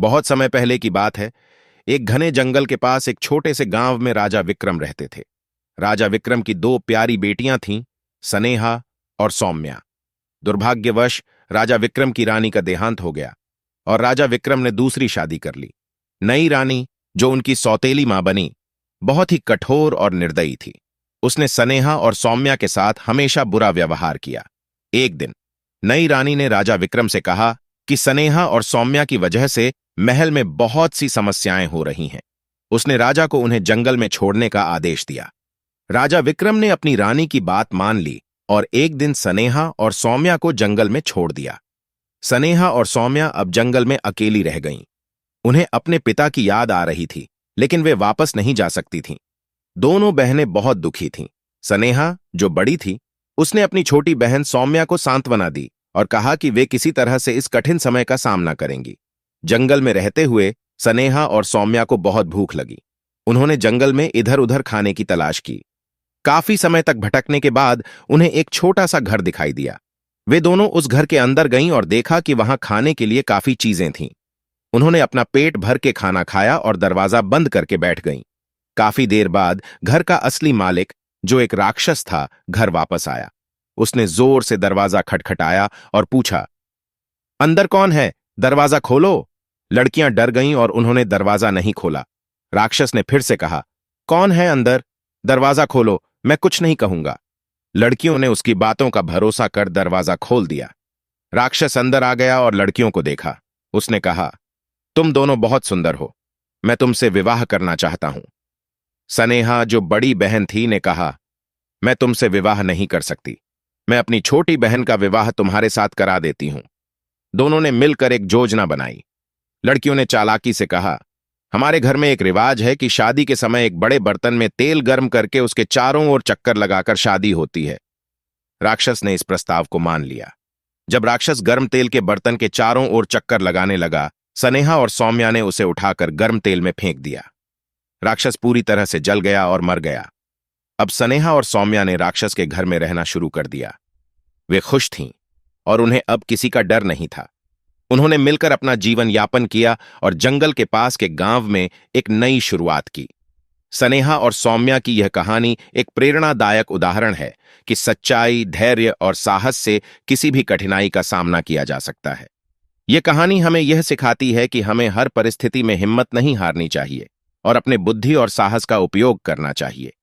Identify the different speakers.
Speaker 1: बहुत समय पहले की बात है। एक घने जंगल के पास एक छोटे से गांव में राजा विक्रम रहते थे। राजा विक्रम की दो प्यारी बेटियां थीं, सनेहा और सौम्या। दुर्भाग्यवश राजा विक्रम की रानी का देहांत हो गया और राजा विक्रम ने दूसरी शादी कर ली। नई रानी, जो उनकी सौतेली मां बनी, बहुत ही कठोर और निर्दयी थी। उसने सनेहा और सौम्या के साथ हमेशा बुरा व्यवहार किया। एक दिन नई रानी ने राजा विक्रम से कहा कि सनेहा और सौम्या की वजह से महल में बहुत सी समस्याएं हो रही हैं। उसने राजा को उन्हें जंगल में छोड़ने का आदेश दिया। राजा विक्रम ने अपनी रानी की बात मान ली और एक दिन सनेहा और सौम्या को जंगल में छोड़ दिया। सनेहा और सौम्या अब जंगल में अकेली रह गईं। उन्हें अपने पिता की याद आ रही थी, लेकिन वे वापस नहीं जा सकती थीं। दोनों बहनें बहुत दुखी थीं। सनेहा, जो बड़ी थी, उसने अपनी छोटी बहन सौम्या को सांत्वना दी और कहा कि वे किसी तरह से इस कठिन समय का सामना करेंगी। जंगल में रहते हुए सनेहा और सौम्या को बहुत भूख लगी। उन्होंने जंगल में इधर उधर खाने की तलाश की। काफी समय तक भटकने के बाद उन्हें एक छोटा सा घर दिखाई दिया। वे दोनों उस घर के अंदर गईं और देखा कि वहां खाने के लिए काफी चीजें थीं। उन्होंने अपना पेट भर के खाना खाया और दरवाजा बंद करके बैठ गईं। काफी देर बाद घर का असली मालिक, जो एक राक्षस था, घर वापस आया। उसने जोर से दरवाजा खटखटाया और पूछा, अंदर कौन है? दरवाजा खोलो। लड़कियां डर गईं और उन्होंने दरवाजा नहीं खोला। राक्षस ने फिर से कहा, कौन है अंदर? दरवाजा खोलो, मैं कुछ नहीं कहूंगा। लड़कियों ने उसकी बातों का भरोसा कर दरवाजा खोल दिया। राक्षस अंदर आ गया और लड़कियों को देखा। उसने कहा, तुम दोनों बहुत सुंदर हो, मैं तुमसे विवाह करना चाहता हूं। सनेहा, जो बड़ी बहन थी, ने कहा, मैं तुमसे विवाह नहीं कर सकती। मैं अपनी छोटी बहन का विवाह तुम्हारे साथ करा देती हूं। दोनों ने मिलकर एक योजना बनाई। लड़कियों ने चालाकी से कहा, हमारे घर में एक रिवाज है कि शादी के समय एक बड़े बर्तन में तेल गर्म करके उसके चारों ओर चक्कर लगाकर शादी होती है। राक्षस ने इस प्रस्ताव को मान लिया। जब राक्षस गर्म तेल के बर्तन के चारों ओर चक्कर लगाने लगा, सनेहा और सौम्या ने उसे उठाकर गर्म तेल में फेंक दिया। राक्षस पूरी तरह से जल गया और मर गया। अब सनेहा और सौम्या ने राक्षस के घर में रहना शुरू कर दिया। वे खुश थीं और उन्हें अब किसी का डर नहीं था। उन्होंने मिलकर अपना जीवन यापन किया और जंगल के पास के गांव में एक नई शुरुआत की। सनेहा और सौम्या की यह कहानी एक प्रेरणादायक उदाहरण है कि सच्चाई, धैर्य और साहस से किसी भी कठिनाई का सामना किया जा सकता है। यह कहानी हमें यह सिखाती है कि हमें हर परिस्थिति में हिम्मत नहीं हारनी चाहिए और अपने बुद्धि और साहस का उपयोग करना चाहिए।